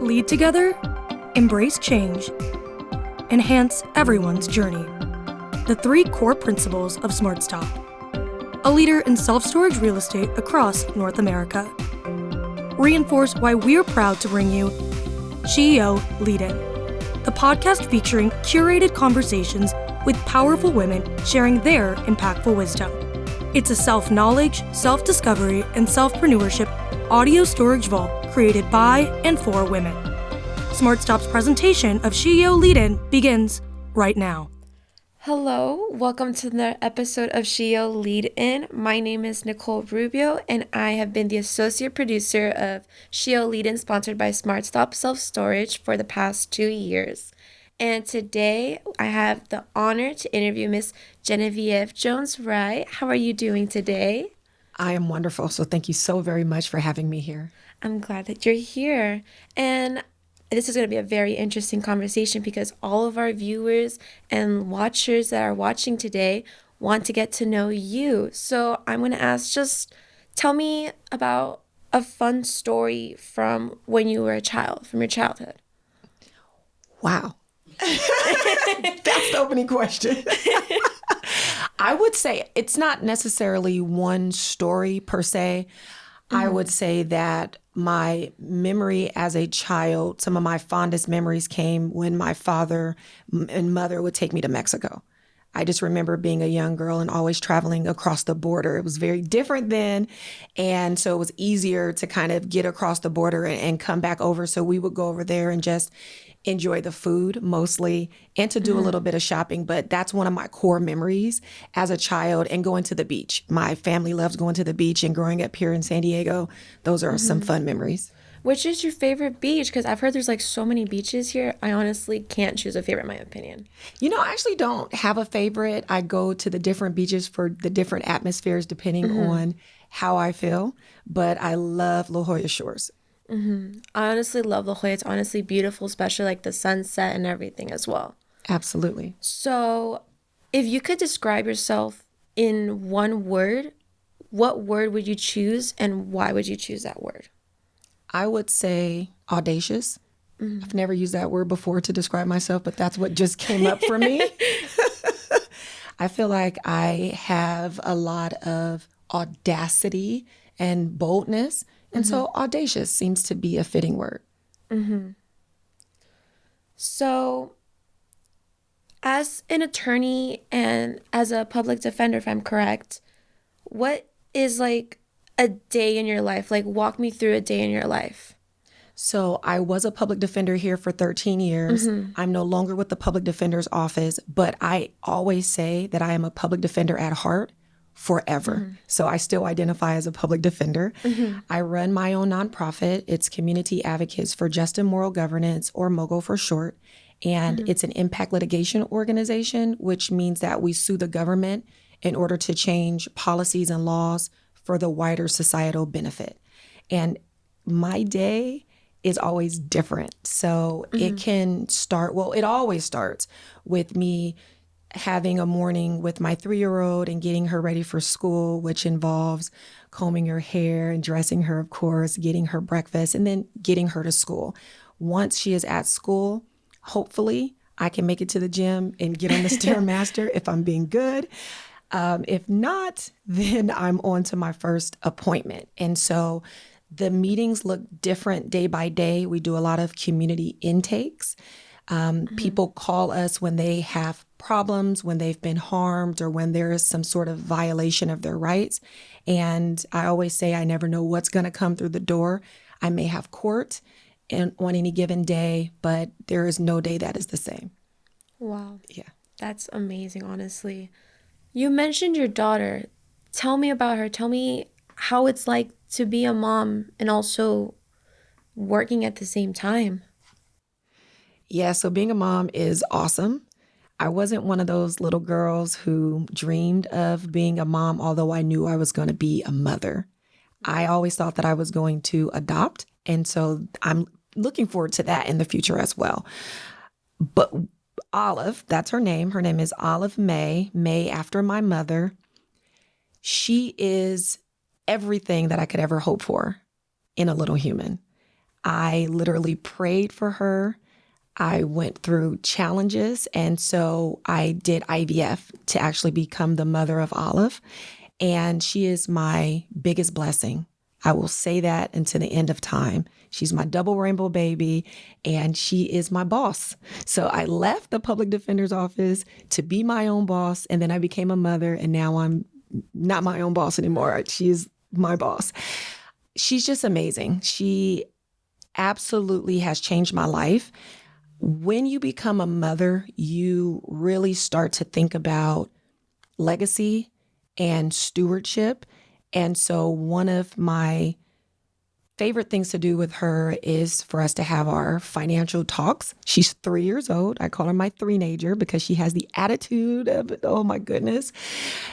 lead together, embrace change, enhance everyone's journey. The 3 core principles of SmartStop. A leader in self-storage real estate across North America. Reinforce why we're proud to bring you SheEO Lead-In, the podcast featuring curated conversations with powerful women sharing their impactful wisdom. It's a self-knowledge, self-discovery, and self-preneurship audio storage vault created by and for women. SmartStop's presentation of SheEO Lead-In begins right now. Hello, welcome to another episode of SheEO Lead-In. My name is Nicole Rubio, and I have been the associate producer of SheEO Lead-In, sponsored by SmartStop Self Storage for the past 2 years. And today, I have the honor to interview Miss Genevieve Jones-Wright. How are you doing today? I am wonderful, so thank you so very much for having me here. I'm glad that you're here. And this is going to be a very interesting conversation because all of our viewers and watchers that are watching today want to get to know you. So I'm going to ask, just tell me about a fun story from when you were a child, from your childhood. Wow. That's the opening question. I would say it's not necessarily one story per se. I would say that my memory as a child, some of my fondest memories came when my father and mother would take me to Mexico. I just remember being a young girl and always traveling across the border. It was very different then. And so it was easier to kind of get across the border and come back over. So we would go over there and just enjoy the food mostly and to do a little bit of shopping. But that's one of my core memories as a child, and going to the beach. My family loves going to the beach, and growing up here in San Diego, those are some fun memories. Which is your favorite beach? Because I've heard there's like so many beaches here. I honestly can't choose a favorite in my opinion. You know, I actually don't have a favorite. I go to the different beaches for the different atmospheres depending on how I feel. But I love La Jolla Shores. I honestly love La Jolla. It's honestly beautiful, especially like the sunset and everything as well. Absolutely. So if you could describe yourself in one word, what word would you choose and why would you choose that word? I would say audacious. I've never used that word before to describe myself, but that's what just came up for me. I feel like I have a lot of audacity and boldness. And so audacious seems to be a fitting word. So as an attorney and as a public defender, if I'm correct, what is like a day in your life? Like, walk me through a day in your life. So I was a public defender here for 13 years. I'm no longer with the public defender's office, but I always say that I am a public defender at heart forever. So I still identify as a public defender. I run my own nonprofit. It's Community Advocates for Just Immoral Governance, or MOGO for short. And it's an impact litigation organization, which means that we sue the government in order to change policies and laws for the wider societal benefit. And my day is always different. So it can start, well, it always starts with me having a morning with my 3-year-old and getting her ready for school, which involves combing her hair and dressing her, of course, getting her breakfast, and then getting her to school. Once she is at school, hopefully I can make it to the gym and get on the Stairmaster if I'm being good. If not, then I'm on to my first appointment. And so the meetings look different day by day. We do a lot of community intakes. People call us when they have problems, when they've been harmed, or when there is some sort of violation of their rights. And I always say I never know what's going to come through the door. I may have court on any given day, but there is no day that is the same. Wow. Yeah. That's amazing, honestly. You mentioned your daughter. Tell me about her. Tell me how it's like to be a mom and also working at the same time. Yeah, so being a mom is awesome. I wasn't one of those little girls who dreamed of being a mom, although I knew I was going to be a mother. I always thought that I was going to adopt. And so I'm looking forward to that in the future as well. But Olive, that's her name. Her name is Olive May after my mother. She is everything that I could ever hope for in a little human. I literally prayed for her. I went through challenges. And so I did IVF to actually become the mother of Olive. And she is my biggest blessing. I will say that until the end of time. She's my double rainbow baby, and she is my boss. So I left the public defender's office to be my own boss, and then I became a mother, and now I'm not my own boss anymore. She is my boss. She's just amazing. She absolutely has changed my life. When you become a mother, you really start to think about legacy and stewardship. And so one of my favorite things to do with her is for us to have our financial talks. She's 3 years old. I call her my three-nager because she has the attitude of, oh my goodness,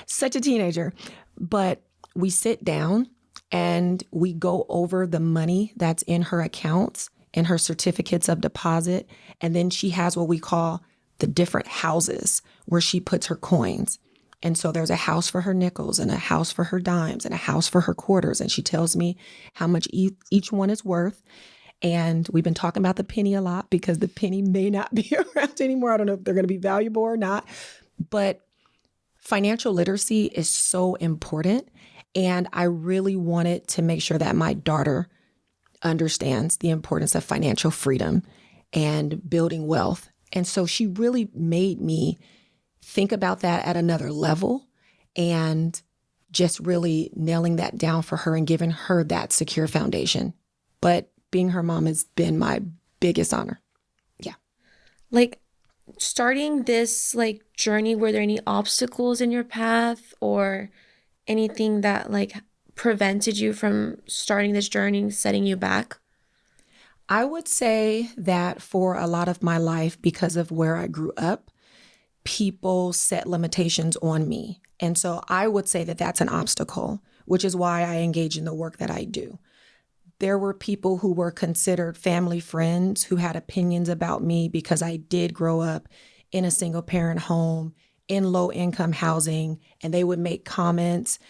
such a teenager. But we sit down and we go over the money that's in her accounts and her certificates of deposit. And then she has what we call the different houses where she puts her coins. And so there's a house for her nickels and a house for her dimes and a house for her quarters. And she tells me how much each one is worth. And we've been talking about the penny a lot because the penny may not be around anymore. I don't know if they're going to be valuable or not. But financial literacy is so important. And I really wanted to make sure that my daughter understands the importance of financial freedom and building wealth. And so she really made me think about that at another level and just really nailing that down for her and giving her that secure foundation. But being her mom has been my biggest honor. Yeah. Like starting this like journey, were there any obstacles in your path or anything that like prevented you from starting this journey, setting you back? I would say that for a lot of my life, because of where I grew up, people set limitations on me. And so I would say that that's an obstacle, which is why I engage in the work that I do. There were people who were considered family friends who had opinions about me because I did grow up in a single parent home, in low income housing, and they would make comments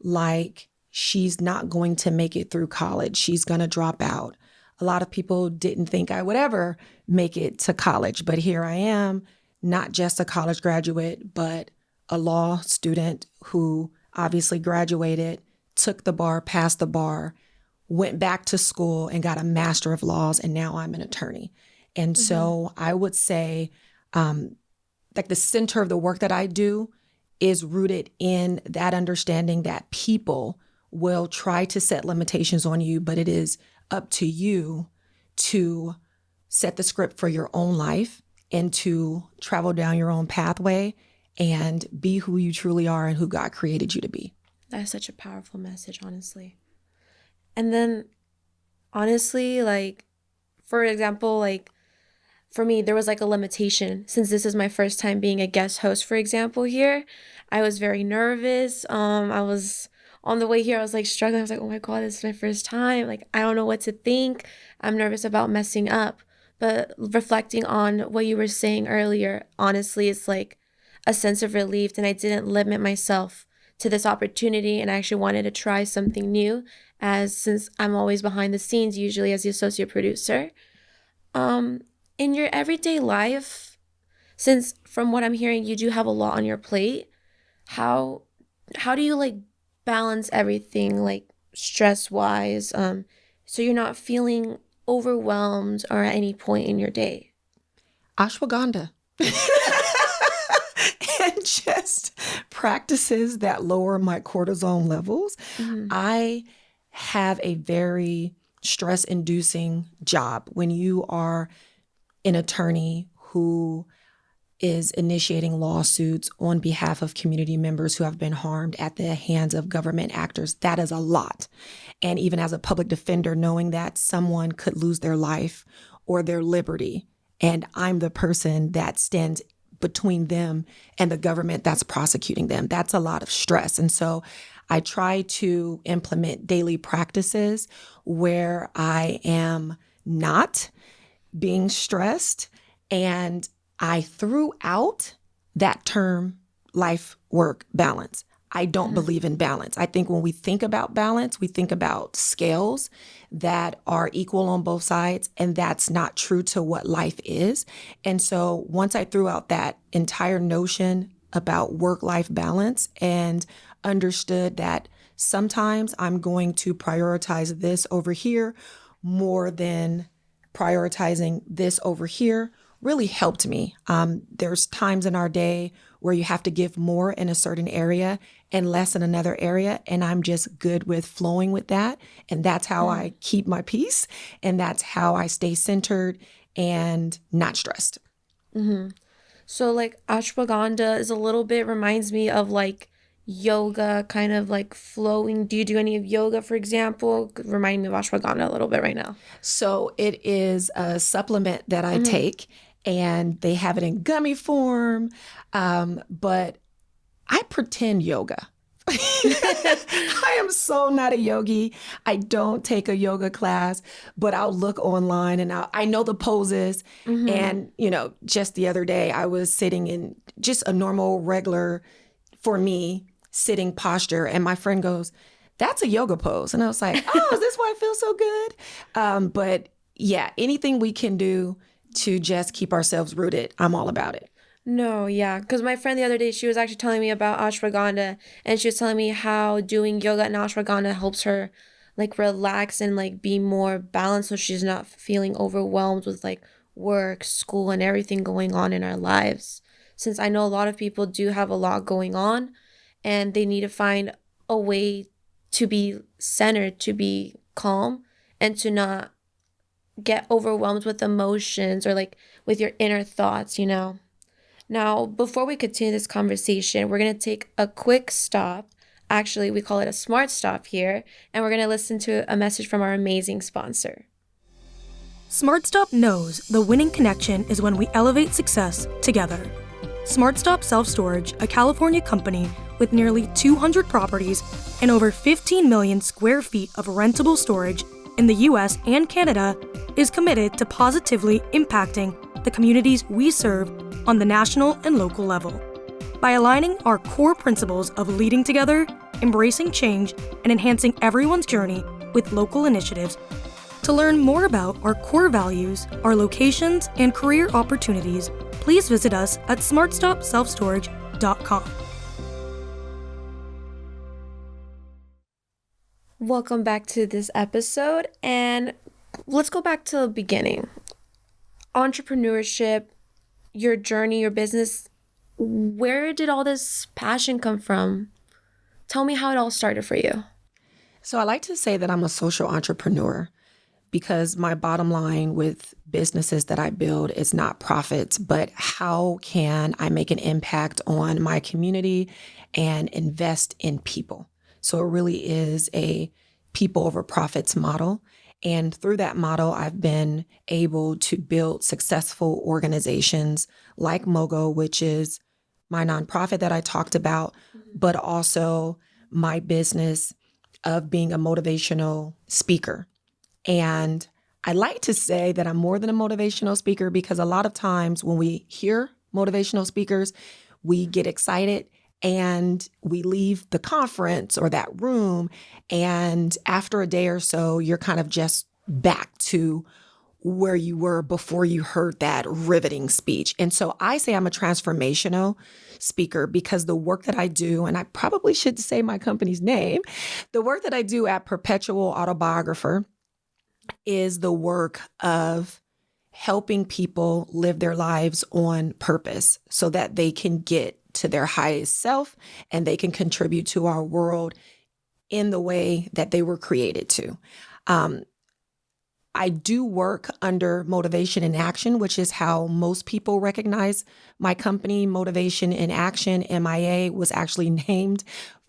like, she's not going to make it through college. She's going to drop out. A lot of people didn't think I would ever make it to college, but here I am, not just a college graduate, but a law student who obviously graduated, took the bar, passed the bar, went back to school and got a Master of Laws, and now I'm an attorney. And so I would say like the center of the work that I do is rooted in that understanding that people will try to set limitations on you, but it is up to you to set the script for your own life and to travel down your own pathway and be who you truly are and who God created you to be. That's such a powerful message, honestly. And then, honestly, like, for example, like, for me, there was like a limitation. Since this is my first time being a guest host, for example, here, I was very nervous. I was on the way here, I was like struggling. I was like, oh my God, this is my first time. Like, I don't know what to think. I'm nervous about messing up. But reflecting on what you were saying earlier, honestly, it's like a sense of relief. And I didn't limit myself to this opportunity. And I actually wanted to try something new, since I'm always behind the scenes, usually as the associate producer. In your everyday life, since from what I'm hearing, you do have a lot on your plate, how do you like balance everything, like stress-wise, so you're not feeling overwhelmed or at any point in your day? Ashwagandha. And just practices that lower my cortisol levels. I have a very stress-inducing job. When you are an attorney who is initiating lawsuits on behalf of community members who have been harmed at the hands of government actors, that is a lot. And even as a public defender, knowing that someone could lose their life or their liberty, and I'm the person that stands between them and the government that's prosecuting them, that's a lot of stress. And so I try to implement daily practices where I am not being stressed, and I threw out that term life-work balance. I don't believe in balance. I think when we think about balance, we think about scales that are equal on both sides, and that's not true to what life is. And so once I threw out that entire notion about work-life balance and understood that sometimes I'm going to prioritize this over here more than prioritizing this over here, really helped me. There's times in our day where you have to give more in a certain area and less in another area. And I'm just good with flowing with that. And that's how I keep my peace. And that's how I stay centered and not stressed. So like ashwagandha is a little bit reminds me of like yoga, kind of like flowing. Do you do any of yoga, for example? Reminding me of ashwagandha a little bit right now. So it is a supplement that I take, and they have it in gummy form. But I pretend yoga. I am so not a yogi. I don't take a yoga class, but I'll look online and I know the poses. And, just the other day I was sitting in just a normal, regular, for me, sitting posture. And my friend goes, "That's a yoga pose." And I was like, "Oh, is this why I feel so good?" But yeah, anything we can do to just keep ourselves rooted, I'm all about it. No, yeah. Because my friend the other day, she was actually telling me about ashwagandha, and she was telling me how doing yoga and ashwagandha helps her like relax and like be more balanced so she's not feeling overwhelmed with like work, school, and everything going on in our lives. Since I know a lot of people do have a lot going on and they need to find a way to be centered, to be calm, and to not get overwhelmed with emotions or like with your inner thoughts. Now, before we continue this conversation, we're going to take a quick stop. Actually, we call it a smart stop here, and we're going to listen to a message from our amazing sponsor. SmartStop knows the winning connection is when we elevate success together. SmartStop Self Storage, a California company with nearly 200 properties and over 15 million square feet of rentable storage in the US and Canada, is committed to positively impacting the communities we serve on the national and local level. By aligning our core principles of leading together, embracing change, and enhancing everyone's journey with local initiatives. To learn more about our core values, our locations, and career opportunities, please visit us at smartstopselfstorage.com. Welcome back to this episode, and let's go back to the beginning. Entrepreneurship, your journey, your business, where did all this passion come from? Tell me how it all started for you. So I like to say that I'm a social entrepreneur because my bottom line with businesses that I build is not profits, but how can I make an impact on my community and invest in people? So it really is a people over profits model. And through that model, I've been able to build successful organizations like MOGO, which is my nonprofit that I talked about, but also my business of being a motivational speaker. And I like to say that I'm more than a motivational speaker because a lot of times when we hear motivational speakers, we get excited and we leave the conference or that room. And after a day or so, you're kind of just back to where you were before you heard that riveting speech. And so I say I'm a transformational speaker because the work that I do, and I probably should say my company's name, the work that I do at Perpetual Autobiographer is the work of helping people live their lives on purpose so that they can get to their highest self and they can contribute to our world in the way that they were created to. I do work under Motivation in Action, which is how most people recognize my company. Motivation in Action, MIA, was actually named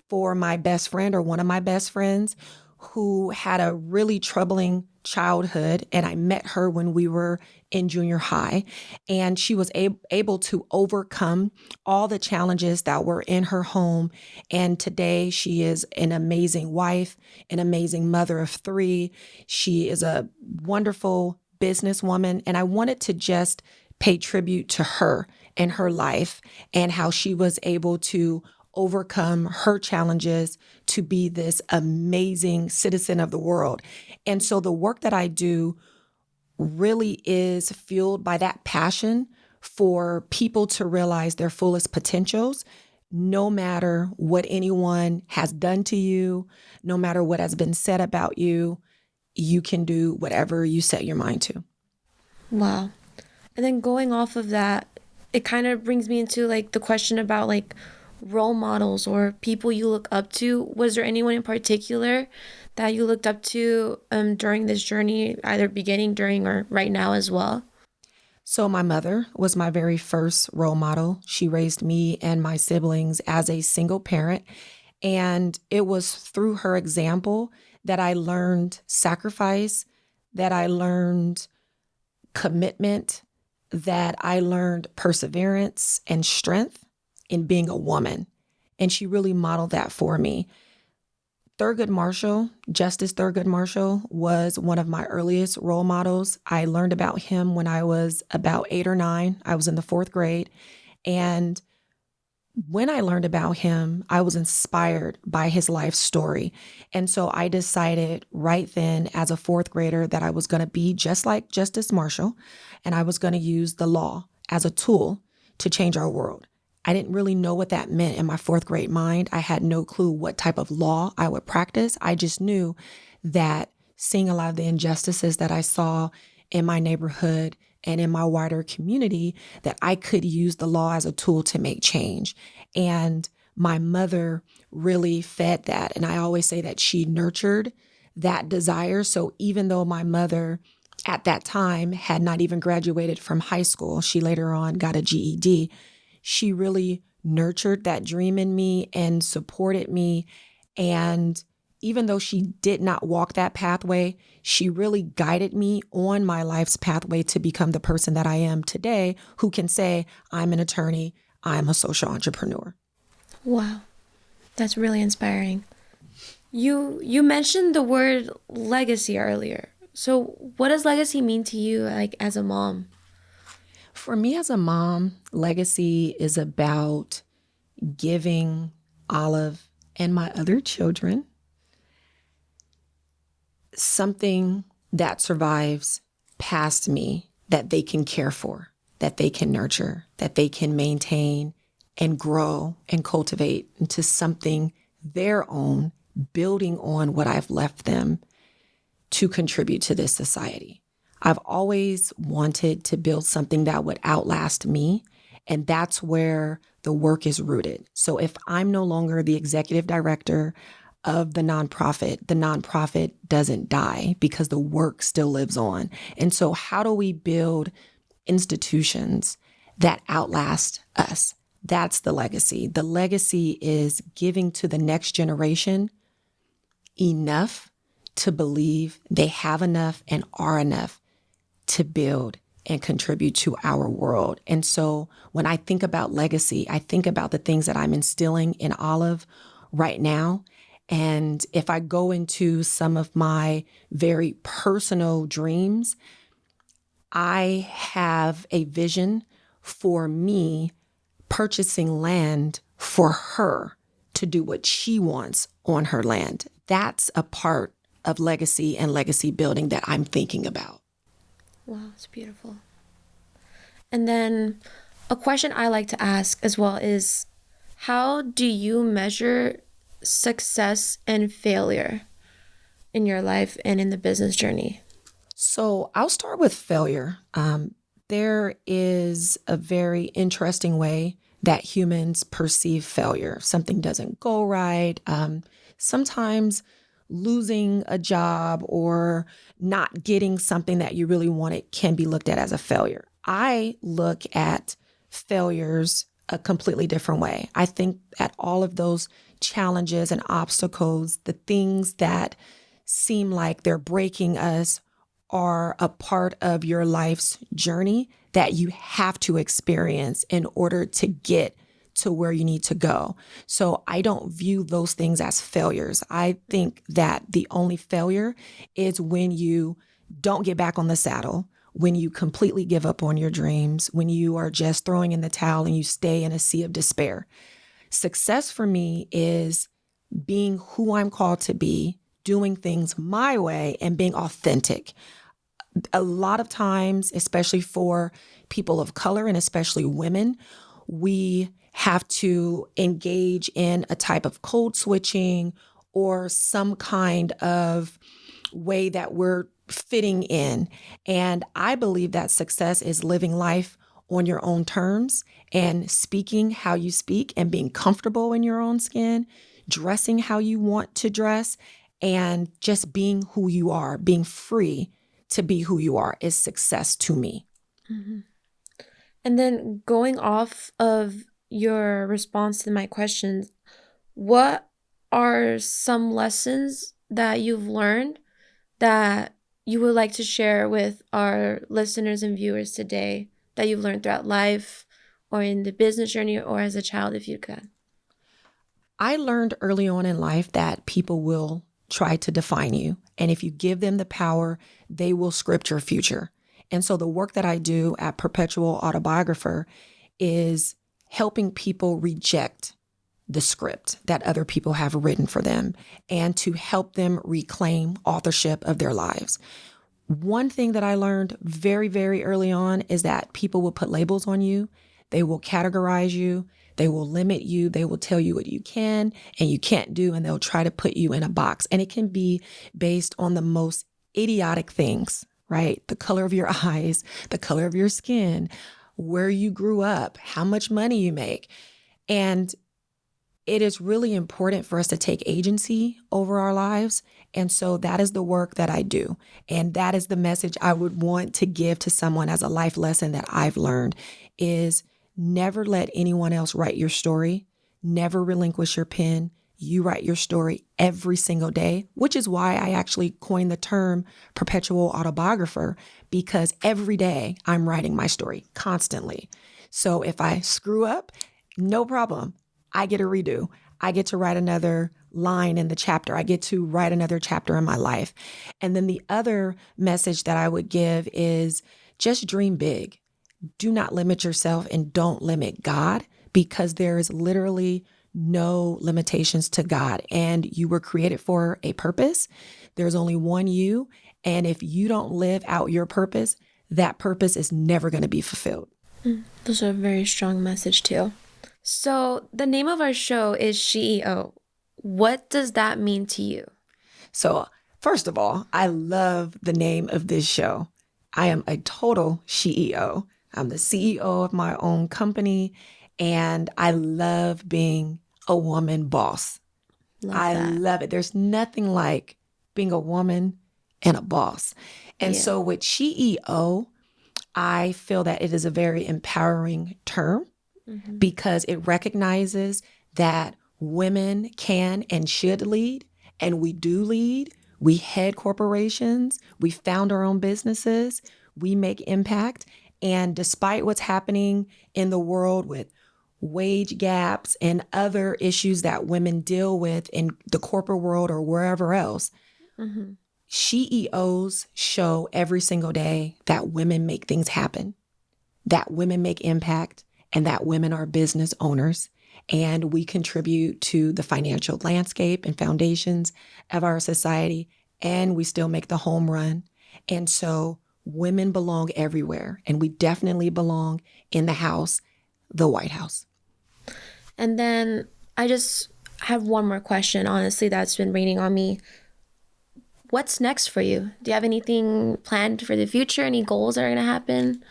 for my best friend or one of my best friends who had a really troubling childhood. And I met her when we were in junior high. And she was able to overcome all the challenges that were in her home. And today she is an amazing wife, an amazing mother of 3. She is a wonderful businesswoman. And I wanted to just pay tribute to her and her life and how she was able to overcome her challenges to be this amazing citizen of the world. And so the work that I do really is fueled by that passion for people to realize their fullest potentials, no matter what anyone has done to you, no matter what has been said about you, you can do whatever you set your mind to. Wow. And then going off of that, it kind of brings me into like the question about like role models or people you look up to. Was there anyone in particular that you looked up to during this journey, either beginning, during, or right now as well? So my mother was my very first role model. She raised me and my siblings as a single parent. And it was through her example that I learned sacrifice, that I learned commitment, that I learned perseverance and strength in being a woman. And she really modeled that for me. Thurgood Marshall, Justice Thurgood Marshall, was one of my earliest role models. I learned about him when I was about 8 or 9. I was in the 4th grade. And when I learned about him, I was inspired by his life story. And so I decided right then as a 4th grader that I was going to be just like Justice Marshall, and I was going to use the law as a tool to change our world. I didn't really know what that meant in my 4th grade mind. I had no clue what type of law I would practice. I just knew that seeing a lot of the injustices that I saw in my neighborhood and in my wider community, that I could use the law as a tool to make change. And my mother really fed that. And I always say that she nurtured that desire. So even though my mother at that time had not even graduated from high school, she later on got a GED. She really nurtured that dream in me and supported me. And even though she did not walk that pathway, she really guided me on my life's pathway to become the person that I am today, who can say, I'm an attorney, I'm a social entrepreneur. Wow. That's really inspiring. You mentioned the word legacy earlier. So what does legacy mean to you, like as a mom? For me as a mom, legacy is about giving Olive and my other children something that survives past me, that they can care for, that they can nurture, that they can maintain and grow and cultivate into something their own, building on what I've left them to contribute to this society. I've always wanted to build something that would outlast me, and that's where the work is rooted. So if I'm no longer the executive director of the nonprofit doesn't die because the work still lives on. And so how do we build institutions that outlast us? That's the legacy. The legacy is giving to the next generation enough to believe they have enough and are enough to build and contribute to our world. And so when I think about legacy, I think about the things that I'm instilling in Olive right now. And if I go into some of my very personal dreams, I have a vision for me purchasing land for her to do what she wants on her land. That's a part of legacy and legacy building that I'm thinking about. Wow, it's beautiful. And then a question I like to ask as well is, how do you measure success and failure in your life and in the business journey? So I'll start with failure. There is a very interesting way that humans perceive failure. If something doesn't go right, sometimes losing a job or not getting something that you really wanted can be looked at as a failure. I look at failures a completely different way. I think at all of those challenges and obstacles, the things that seem like they're breaking us are a part of your life's journey that you have to experience in order to get to where you need to go. So I don't view those things as failures. I think that the only failure is when you don't get back on the saddle, when you completely give up on your dreams, when you are just throwing in the towel and you stay in a sea of despair. Success for me is being who I'm called to be, doing things my way, and being authentic. A lot of times, especially for people of color and especially women, we have to engage in a type of code switching or some kind of way that we're fitting in. And I believe that success is living life on your own terms and speaking how you speak and being comfortable in your own skin, dressing how you want to dress, and just being who you are, being free to be who you are is success to me. Mm-hmm. And then going off of your response to my questions, what are some lessons that you've learned that you would like to share with our listeners and viewers today that you've learned throughout life or in the business journey or as a child, if you could? I learned early on in life that people will try to define you. And if you give them the power, they will script your future. And so the work that I do at Perpetual Autobiographer is helping people reject the script that other people have written for them and to help them reclaim authorship of their lives. One thing that I learned very, very early on is that people will put labels on you. They will categorize you. They will limit you. They will tell you what you can and you can't do, and they'll try to put you in a box. And it can be based on the most idiotic things, right? The color of your eyes, the color of your skin, where you grew up, how much money you make. And it is really important for us to take agency over our lives. And so that is the work that I do. And that is the message I would want to give to someone as a life lesson that I've learned is never let anyone else write your story. Never relinquish your pen. You write your story every single day, which is why I actually coined the term perpetual autobiographer, because every day I'm writing my story constantly. So if I screw up, no problem. I get a redo. I get to write another line in the chapter. I get to write another chapter in my life. And then the other message that I would give is just dream big. Do not limit yourself and don't limit God, because there is literally no limitations to God. And you were created for a purpose. There's only one you. And if you don't live out your purpose, that purpose is never going to be fulfilled. Those are a very strong message too. So the name of our show is SheEO. What does that mean to you? So first of all, I love the name of this show. I am a total SheEO. I'm the CEO of my own company, and I love being a woman boss. I love it. There's nothing like being a woman and a boss. And so with SheEO, I feel that it is a very empowering term because it recognizes that women can and should lead, and we do lead. We head corporations. We found our own businesses. We make impact. And despite what's happening in the world with wage gaps and other issues that women deal with in the corporate world or wherever else, SheEOs show every single day that women make things happen, that women make impact, and that women are business owners. And we contribute to the financial landscape and foundations of our society, and we still make the home run. And so women belong everywhere, and we definitely belong in the house, the White House. And then I just have one more question, honestly, that's been raining on me. What's next for you? Do you have anything planned for the future? Any goals that are going to happen?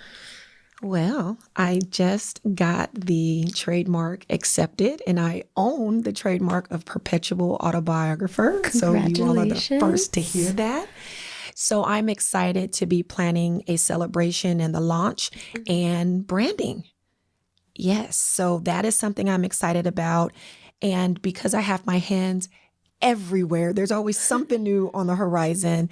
Well, I just got the trademark accepted, and I own the trademark of Perpetual Autobiographer. So you all are the first to hear that. So I'm excited to be planning a celebration and the launch and branding. Yes, so that is something I'm excited about. And because I have my hands everywhere, there's always something new on the horizon.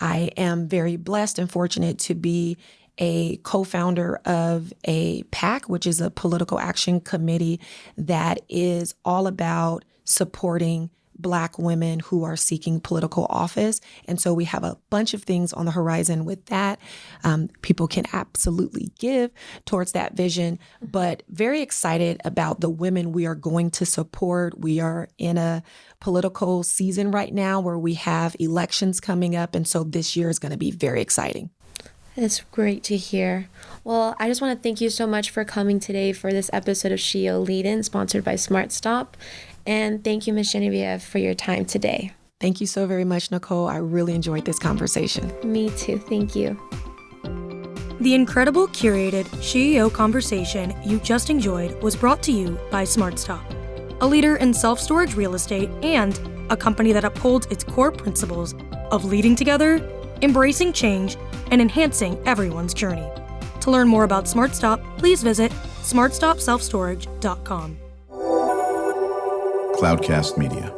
I am very blessed and fortunate to be a co-founder of a PAC, which is a political action committee that is all about supporting Black women who are seeking political office. And so we have a bunch of things on the horizon with that. People can absolutely give towards that vision, but very excited about the women we are going to support. We are in a political season right now where we have elections coming up. And so this year is going to be very exciting. It's great to hear. Well, I just want to thank you so much for coming today for this episode of SheEO Lead-In, sponsored by SmartStop. And thank you, Ms. Genevieve, for your time today. Thank you so very much, Nicole. I really enjoyed this conversation. Me too. Thank you. The incredible curated SheEO conversation you just enjoyed was brought to you by SmartStop, a leader in self-storage real estate and a company that upholds its core principles of leading together, embracing change, and enhancing everyone's journey. To learn more about SmartStop, please visit smartstopselfstorage.com. Cloudcast Media.